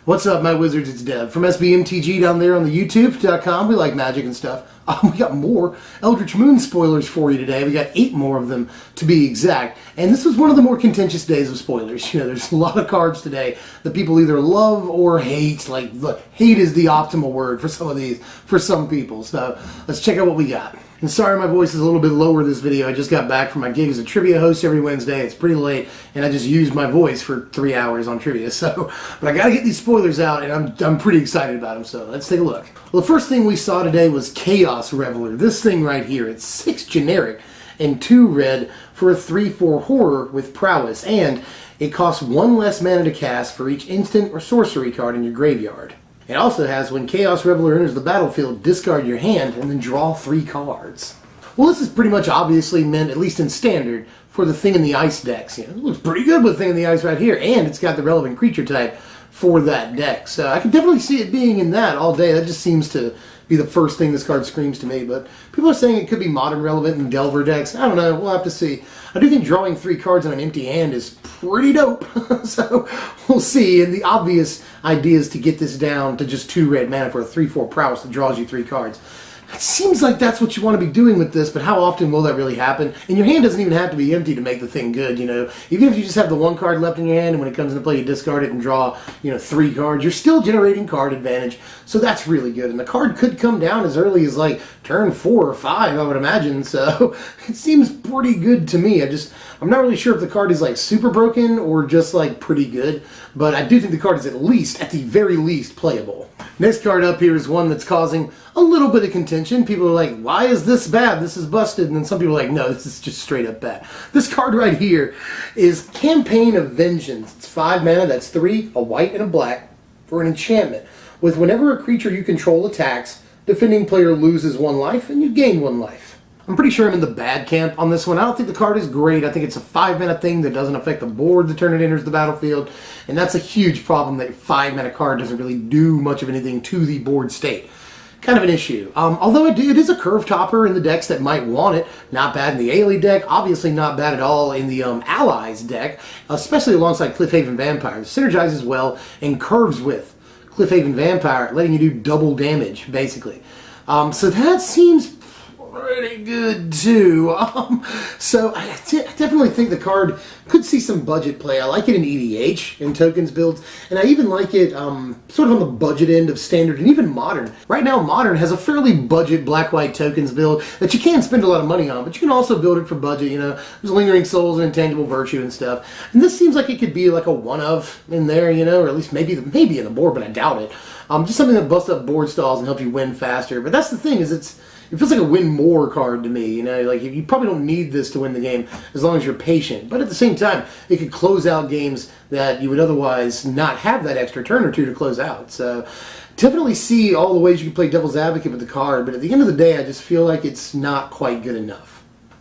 What's up, my wizards? It's Dev from SBMTG down there on the YouTube.com. We like magic and stuff. We got more Eldritch Moon spoilers for you today. We got 8 more of them to be exact. And this was one of the more contentious days of spoilers. You know, there's a lot of cards today that people either love or hate. Like, look, hate is the optimal word for some of these, for some people. So let's check out what we got. And sorry my voice is a little bit lower this video. I just got back from my gig as a trivia host every Wednesday. It's pretty late, and I just used my voice for 3 hours on trivia. So, but I got to get these spoilers out, and I'm pretty excited about them. So let's take a look. Well, the first thing we saw today was Chaos Reveler. This thing right here. It's 6 generic and 2 red for a 3/4 horror with prowess, and it costs 1 less mana to cast for each instant or sorcery card in your graveyard. It also has, when Chaos Reveler enters the battlefield, discard your hand and then draw 3 cards. Well, this is pretty much obviously meant, at least in standard, for the Thing in the Ice decks. You know, it looks pretty good with Thing in the Ice right here, and it's got the relevant creature type for that deck. So I can definitely see it being in that all day. That just seems to be the first thing this card screams to me. But people are saying it could be modern relevant in Delver decks. I don't know. We'll have to see. I do think drawing 3 cards on an empty hand is pretty dope. So we'll see. And the obvious idea is to get this down to just 2 red mana for a 3/4 prowess that draws you 3 cards. It seems like that's what you want to be doing with this, but how often will that really happen? And your hand doesn't even have to be empty to make the thing good, you know. Even if you just have the 1 card left in your hand, and when it comes into play you discard it and draw, you know, 3 cards, you're still generating card advantage. So that's really good. And the card could come down as early as like turn 4 or 5, I would imagine. So it seems pretty good to me. I'm not really sure if the card is like super broken or just like pretty good, but I do think the card is at the very least, playable. Next card up here is one that's causing a little bit of contention. People are like, why is this bad? This is busted. And then some people are like, no, this is just straight up bad. This card right here is Campaign of Vengeance. It's 5 mana, that's 3, a white and a black, for an enchantment. With whenever a creature you control attacks, defending player loses 1 life and you gain 1 life. I'm pretty sure I'm in the bad camp on this one. I don't think the card is great. I think it's a 5 mana thing that doesn't affect the board the turn it enters the battlefield. And that's a huge problem, that 5 mana card doesn't really do much of anything to the board state. Kind of an issue. Although it is a curve topper in the decks that might want it. Not bad in the Aire deck. Obviously not bad at all in the Allies deck. Especially alongside Cliffhaven Vampire. It synergizes well and curves with Cliffhaven Vampire, letting you do double damage, basically. So that seems pretty good too. So I definitely think the card could see some budget play. I like it in EDH, in tokens builds, and I even like it sort of on the budget end of standard and even modern. Right now, modern has a fairly budget black-white tokens build that you can spend a lot of money on, but you can also build it for budget. You know, there's Lingering Souls and Intangible Virtue and stuff. And this seems like it could be like a one-of in there, you know, or at least maybe in the board, but I doubt it. Just something that busts up board stalls and helps you win faster. But that's the thing, is it feels like a win more card to me, you know, like you probably don't need this to win the game as long as you're patient. But at the same time, it could close out games that you would otherwise not have that extra turn or 2 to close out. So definitely see all the ways you can play devil's advocate with the card, but at the end of the day, I just feel like it's not quite good enough.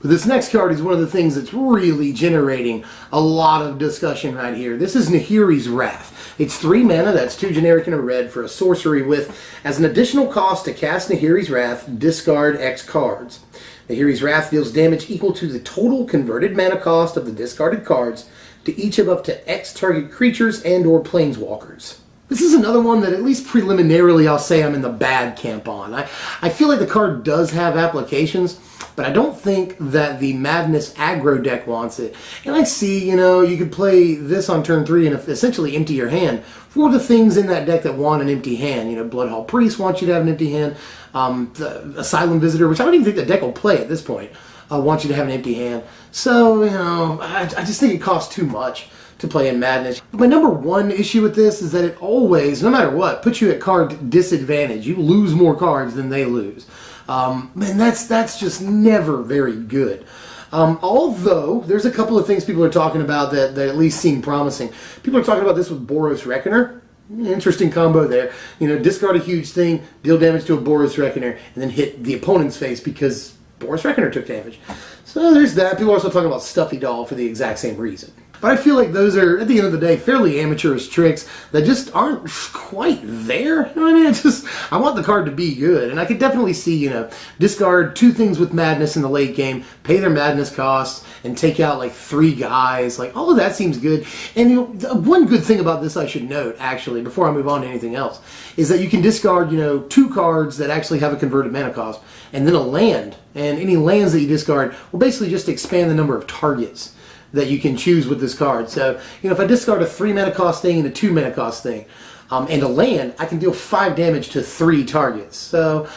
But this next card is one of the things that's really generating a lot of discussion right here. This is Nahiri's Wrath. It's 3 mana, that's 2 generic and a red for a sorcery with, as an additional cost to cast Nahiri's Wrath, discard X cards. Nahiri's Wrath deals damage equal to the total converted mana cost of the discarded cards to each of up to X target creatures and or planeswalkers. This is another one that, at least preliminarily, I'll say I'm in the bad camp on. I feel like the card does have applications, but I don't think that the Madness aggro deck wants it. And I see, you know, you could play this on turn 3 and essentially empty your hand for the things in that deck that want an empty hand. You know, Bloodhall Priest wants you to have an empty hand. The Asylum Visitor, which I don't even think the deck will play at this point, wants you to have an empty hand. So, you know, I just think it costs too much to play in Madness. But my number 1 issue with this is that it always, no matter what, puts you at card disadvantage. You lose more cards than they lose. And that's just never very good. Although, there's a couple of things people are talking about that at least seem promising. People are talking about this with Boros Reckoner. Interesting combo there. You know, discard a huge thing, deal damage to a Boros Reckoner, and then hit the opponent's face because Boros Reckoner took damage. So there's that. People are also talking about Stuffy Doll for the exact same reason. But I feel like those are, at the end of the day, fairly amateurish tricks that just aren't quite there. You know what I mean? I want the card to be good, and I could definitely see, discard 2 things with madness in the late game, pay their madness costs, and take out like 3 guys. Like, all of that seems good. And one good thing about this I should note, actually, before I move on to anything else, is that you can discard, 2 cards that actually have a converted mana cost, and then a land. And any lands that you discard will basically just expand the number of targets that you can choose with this card. So, if I discard a 3 mana cost thing and a 2 mana cost thing, and a land, I can deal 5 damage to 3 targets. So,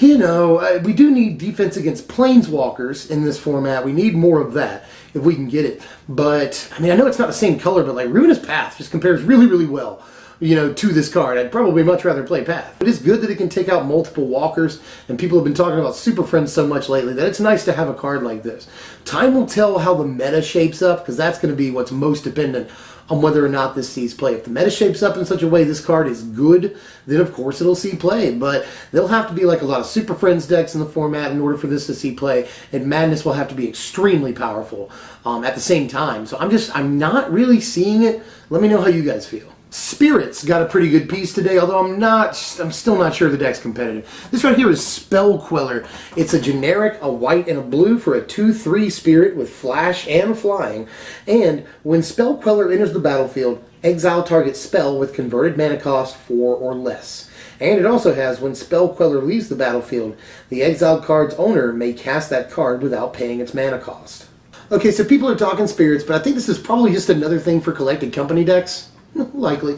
we do need defense against planeswalkers in this format. We need more of that if we can get it. But, I know it's not the same color, but like Ruinous Path just compares really, really well, to this card. I'd probably much rather play Path. It is good that it can take out multiple walkers, and people have been talking about Super Friends so much lately that it's nice to have a card like this. Time will tell how the meta shapes up, because that's going to be what's most dependent on whether or not this sees play. If the meta shapes up in such a way this card is good, then of course it'll see play. But there'll have to be like a lot of Super Friends decks in the format in order for this to see play, and Madness will have to be extremely powerful at the same time. So I'm not really seeing it. Let me know how you guys feel. Spirits got a pretty good piece today, although I'm still not sure the deck's competitive. This right here is Spell Queller. It's a generic, a white and a blue for a 2/3 spirit with flash and flying. And when Spell Queller enters the battlefield, exile target spell with converted mana cost 4 or less. And it also has, when Spell Queller leaves the battlefield, the exiled card's owner may cast that card without paying its mana cost. Okay, so people are talking spirits, but I think this is probably just another thing for collected company decks. Likely.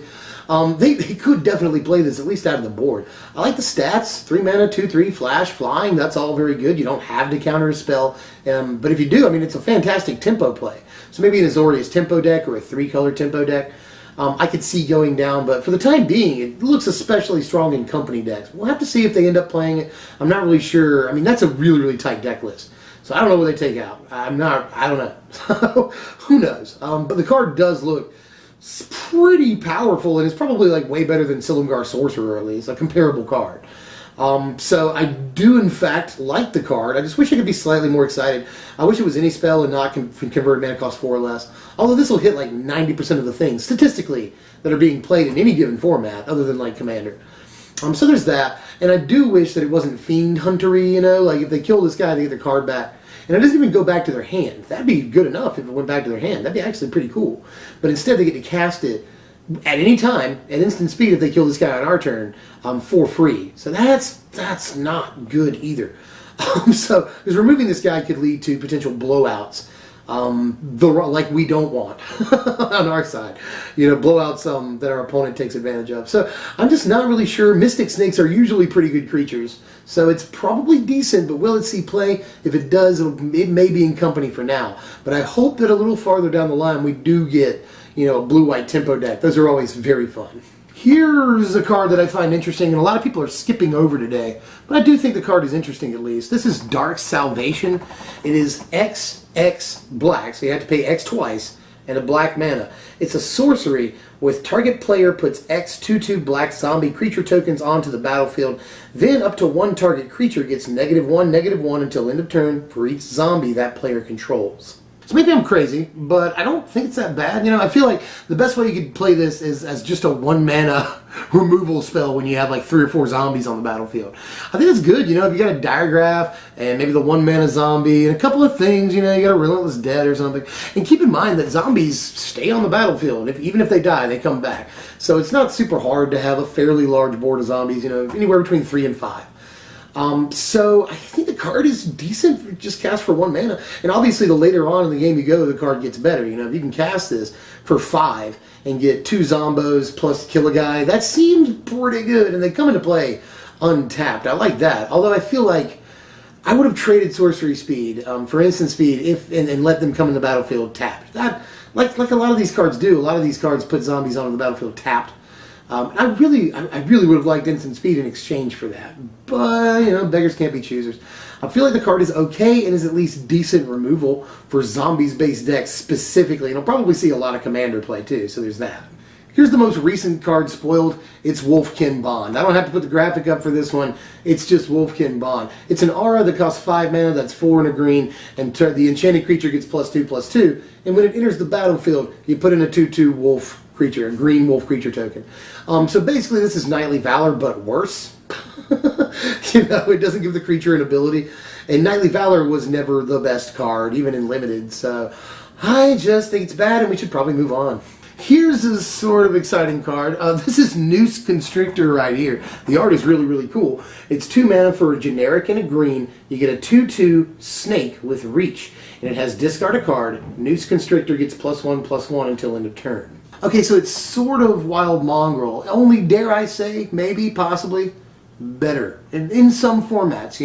They could definitely play this at least out of the board. I like the stats. 3 mana, 2/3, flash, flying. That's all very good. You don't have to counter a spell. But if you do, it's a fantastic tempo play. So maybe an Azorius tempo deck or a 3-color tempo deck. I could see going down, but for the time being, it looks especially strong in company decks. We'll have to see if they end up playing it. I'm not really sure. That's a really, really tight deck list. So I don't know what they take out. I don't know. Who knows? But the card does look pretty powerful, and it's probably like way better than Silumgar Sorcerer, at least a comparable card. So I do in fact like the card. I just wish I could be slightly more excited. I wish it was any spell and not convert mana cost 4 or less. Although this will hit like 90% of the things statistically that are being played in any given format, other than like Commander. So there's that, and I do wish that it wasn't Fiend Huntery. Like if they kill this guy, they get their card back. And it doesn't even go back to their hand. That'd be good enough if it went back to their hand. That'd be actually pretty cool. But instead they get to cast it at any time, at instant speed if they kill this guy on our turn, for free. So that's not good either. So, because removing this guy could lead to potential blowouts. Like we don't want on our side, blowouts that our opponent takes advantage of. So I'm just not really sure. Mystic Snakes are usually pretty good creatures, so it's probably decent, but will it see play? If it does, it may be in company for now. But I hope that a little farther down the line we do get, a blue-white tempo deck. Those are always very fun. Here's a card that I find interesting, and a lot of people are skipping over today, but I do think the card is interesting at least. This is Dark Salvation. It is XX black, so you have to pay X twice, and a black mana. It's a sorcery with target player puts X 2/2 black zombie creature tokens onto the battlefield. Then up to 1 target creature gets -1/-1 until end of turn for each zombie that player controls. So maybe I'm crazy, but I don't think it's that bad. I feel like the best way you could play this is as just a 1 mana removal spell when you have like 3 or 4 zombies on the battlefield. I think it's good, if you got a Diregraph and maybe the 1 mana zombie and a couple of things, you got a Relentless Dead or something. And keep in mind that zombies stay on the battlefield. Even if they die, they come back. So it's not super hard to have a fairly large board of zombies, anywhere between 3 and 5. So I think the card is decent for just cast for 1 mana. And obviously the later on in the game you go, the card gets better. If you can cast this for 5 and get 2 zombos plus kill a guy, that seems pretty good. And they come into play untapped. I like that. Although I feel like I would have traded sorcery speed for instant speed and let them come in the battlefield tapped. That like a lot of these cards do. A lot of these cards put zombies onto the battlefield tapped. I really would have liked instant speed in exchange for that. But, beggars can't be choosers. I feel like the card is okay and is at least decent removal for zombies-based decks specifically. And I'll probably see a lot of Commander play too, so there's that. Here's the most recent card spoiled. It's Wolfkin Bond. I don't have to put the graphic up for this one. It's just Wolfkin Bond. It's an aura that costs 5 mana, that's 4 and a green, and the enchanted creature gets +2/+2. And when it enters the battlefield, you put in a 2/2 wolf creature, a green wolf creature token. So basically this is Knightly Valor, but worse. It doesn't give the creature an ability. And Knightly Valor was never the best card, even in Limited. So I just think it's bad and we should probably move on. Here's a sort of exciting card. This is Noose Constrictor right here. The art is really, really cool. It's 2 mana for a generic and a green. You get a 2/2 snake with reach. And it has discard a card. Noose Constrictor gets +1/+1 until end of turn. Okay, so it's sort of Wild Mongrel. Only, dare I say, maybe, possibly, better in some formats.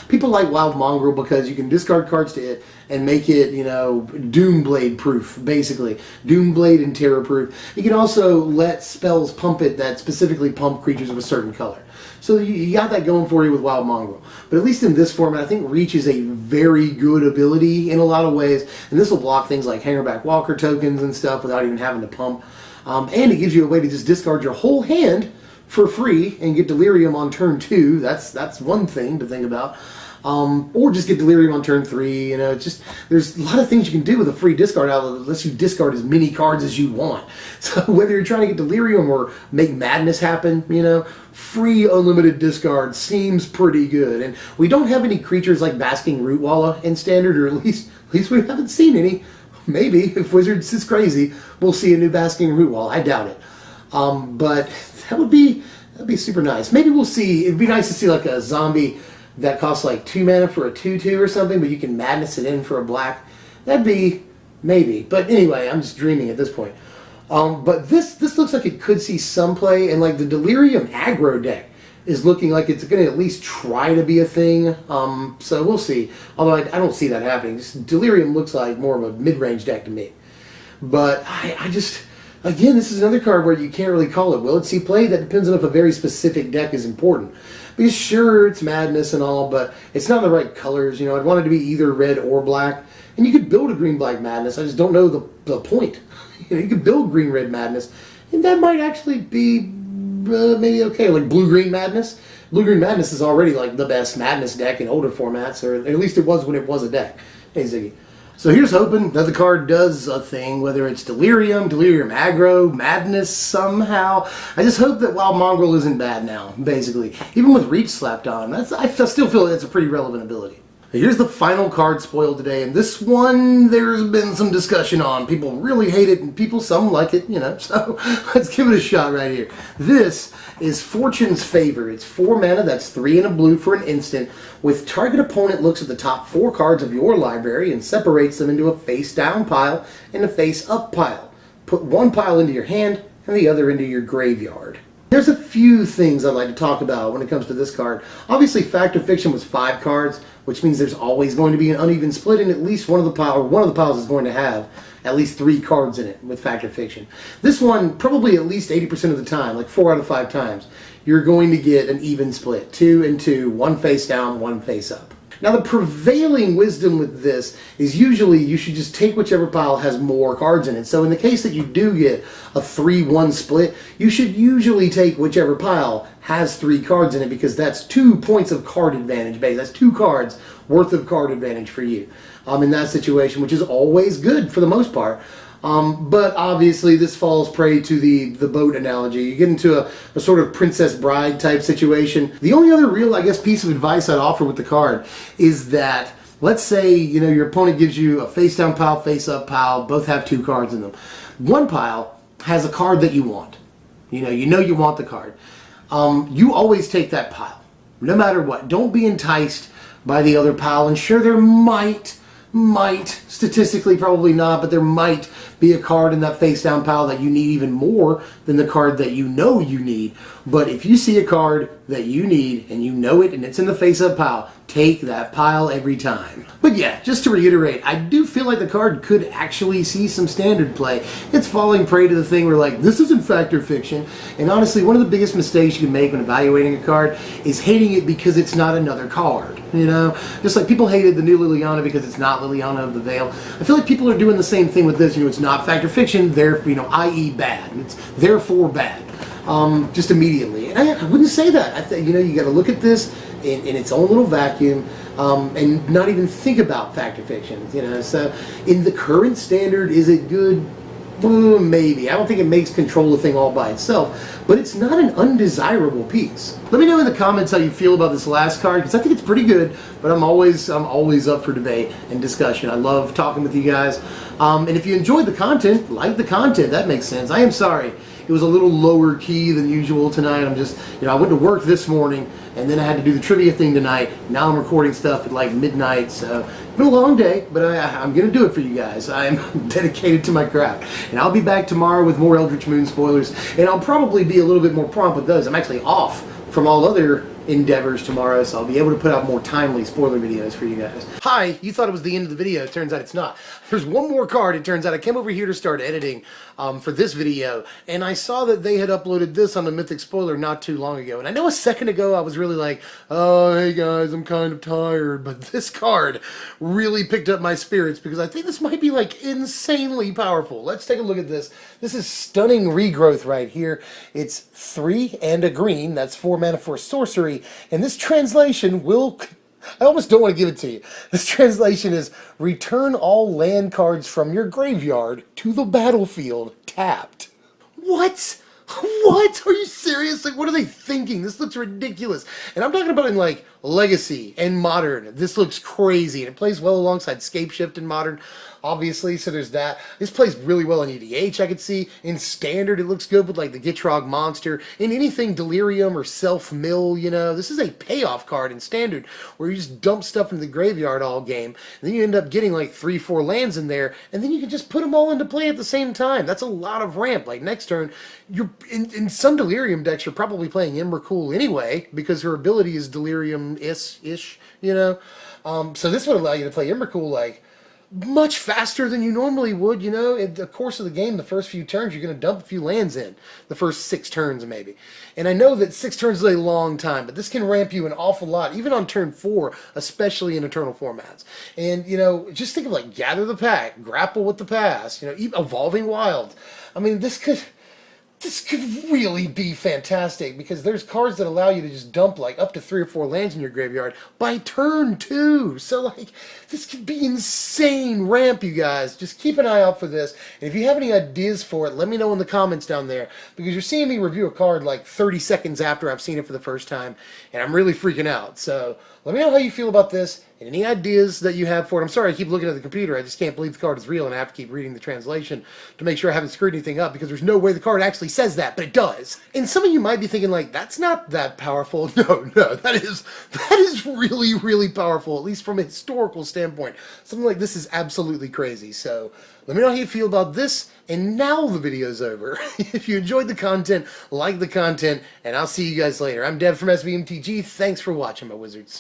People like Wild Mongrel because you can discard cards to it and make it Doomblade proof, basically Doomblade and Terror proof. You can also let spells pump it that specifically pump creatures of a certain color, so you got that going for you with Wild Mongrel. But at least in this format, I think Reach is a very good ability in a lot of ways, and this will block things like Hangerback Walker tokens and stuff without even having to pump, and it gives you a way to just discard your whole hand for free and get Delirium on turn 2. That's one thing to think about. Or just get Delirium on turn 3. There's a lot of things you can do with a free discard outlet that lets you discard as many cards as you want. So whether you're trying to get Delirium or make madness happen, free unlimited discard seems pretty good. And we don't have any creatures like Basking Rootwalla in Standard, or at least we haven't seen any. Maybe if Wizards is crazy, we'll see a new Basking Rootwalla. I doubt it. But that'd be super nice. Maybe we'll see. It'd be nice to see like a zombie that costs like 2 mana for a 2/2 or something, but you can madness it in for a black. That'd be maybe. But anyway, I'm just dreaming at this point. But this looks like it could see some play, and like the Delirium aggro deck is looking like it's going to at least try to be a thing. So we'll see. Although I don't see that happening. Just Delirium looks like more of a mid-range deck to me. But I just... Again, this is another card where you can't really call it. Will it see play? That depends on if a very specific deck is important. Because sure, it's madness and all, but it's not the right colors. I'd want it to be either red or black. And you could build a green-black madness. I just don't know the point. You could build green-red madness, and that might actually be maybe okay. Like blue-green madness. Blue-green madness is already like the best madness deck in older formats, or at least it was when it was a deck. Hey, Ziggy. So here's hoping that the card does a thing, whether it's Delirium aggro, madness somehow. I just hope that Wild Mongrel isn't bad now, basically. Even with Reach slapped on, I still feel that's a pretty relevant ability. Here's the final card spoiled today, and this one there's been some discussion on. People really hate it, and some like it, so let's give it a shot right here. This is Fortune's Favor. It's 4 mana, that's 3 and a blue for an instant, with target opponent looks at the top 4 cards of your library and separates them into a face-down pile and a face-up pile. Put one pile into your hand and the other into your graveyard. There's a few things I'd like to talk about when it comes to this card. Obviously, Fact or Fiction was 5 cards, which means there's always going to be an uneven split, and at least one of the piles is going to have at least 3 cards in it with Fact or Fiction. This one, probably at least 80% of the time, like 4 out of 5 times, you're going to get an even split. 2 and 2, 1 face down, 1 face up. Now the prevailing wisdom with this is usually you should just take whichever pile has more cards in it. So in the case that you do get a 3-1 split, you should usually take whichever pile has 3 cards in it, because that's 2 points of card advantage, basically. That's 2 cards worth of card advantage for you in that situation, which is always good for the most part. But obviously this falls prey to the boat analogy. You get into a sort of Princess Bride type situation. The only other real, piece of advice I'd offer with the card is that, let's say, your opponent gives you a face down pile, face up pile, both have 2 cards in them. One pile has a card that you want. You want the card. You always take that pile, no matter what. Don't be enticed by the other pile, and sure, there might, statistically probably not, but there might be a card in that face down pile that you need even more than the card that you need. But if you see a card that you need and you know it and it's in the face up pile, take that pile every time. But yeah, just to reiterate, I do feel like the card could actually see some standard play. It's falling prey to the thing where this isn't Fact or Fiction. And honestly, one of the biggest mistakes you can make when evaluating a card is hating it because it's not another card. Just like people hated the new Liliana because it's not Liliana of the Veil. I feel like people are doing the same thing with this. It's not not fact or fiction, i.e. bad. It's therefore bad. Just immediately. And I wouldn't say that. I think, you got to look at this in its own little vacuum, and not even think about fact or fiction. So in the current standard, is it good? Maybe. I don't think it makes control a thing all by itself, but it's not an undesirable piece. Let me know in the comments how you feel about this last card, because I think it's pretty good, but I'm always up for debate and discussion. I love talking with you guys. And if you enjoyed the content, like the content, that makes sense. I am sorry it was a little lower key than usual tonight. I'm just, I went to work this morning, and then I had to do the trivia thing tonight. Now I'm recording stuff at like midnight, so it's been a long day, but I'm going to do it for you guys. I'm dedicated to my craft. And I'll be back tomorrow with more Eldritch Moon spoilers, and I'll probably be a little bit more prompt with those. I'm actually off from all other endeavors tomorrow, so I'll be able to put out more timely spoiler videos for you guys. Hi, you thought it was the end of the video. It turns out it's not. There's one more card. It turns out I came over here to start editing for this video, and I saw that they had uploaded this on the Mythic Spoiler not too long ago. And I know a second ago I was really like, oh, hey guys, I'm kind of tired, but this card really picked up my spirits because I think this might be like insanely powerful. Let's take a look at this. This is Stunning Regrowth right here. It's 3 and a green. That's 4 mana for sorcery. And this translation will, I almost don't want to give it to you. This translation is return all land cards from your graveyard to the battlefield tapped. What? What? Are you serious? Like, what are they thinking? This looks ridiculous. And I'm talking about in like Legacy and Modern. This looks crazy. And it plays well alongside Scapeshift in Modern, obviously, so there's that. This plays really well in EDH, I could see. In Standard, it looks good with like the Gitrog monster. In anything Delirium or Self-Mill, this is a payoff card in Standard where you just dump stuff into the graveyard all game, and then you end up getting like 3-4 lands in there, and then you can just put them all into play at the same time. That's a lot of ramp. Like next turn, you're in some Delirium decks, you're probably playing Emrakul anyway, because her ability is Delirium-ish, so this would allow you to play Emrakul like much faster than you normally would, In the course of the game, the first few turns, you're going to dump a few lands in. The first 6 turns, maybe. And I know that 6 turns is a long time, but this can ramp you an awful lot, even on turn 4, especially in Eternal formats. And, just think of, like, Gather the Pack, Grapple with the Past, Evolving Wild. I mean, this could really be fantastic, because there's cards that allow you to just dump like up to 3 or 4 lands in your graveyard by turn 2. So like, this could be insane ramp, you guys. Just keep an eye out for this. And if you have any ideas for it, let me know in the comments down there, because you're seeing me review a card like 30 seconds after I've seen it for the first time, and I'm really freaking out. So let me know how you feel about this and any ideas that you have for it. I'm sorry I keep looking at the computer. I just can't believe the card is real, and I have to keep reading the translation to make sure I haven't screwed anything up, because there's no way the card actually says that, but it does. And some of you might be thinking like, that's not that powerful. No, that is really, really powerful, at least from a historical standpoint. Something like this is absolutely crazy. So let me know how you feel about this, and now the video's over. If you enjoyed the content, like the content, and I'll see you guys later. I'm Dev from SBMTG. Thanks for watching, my wizards.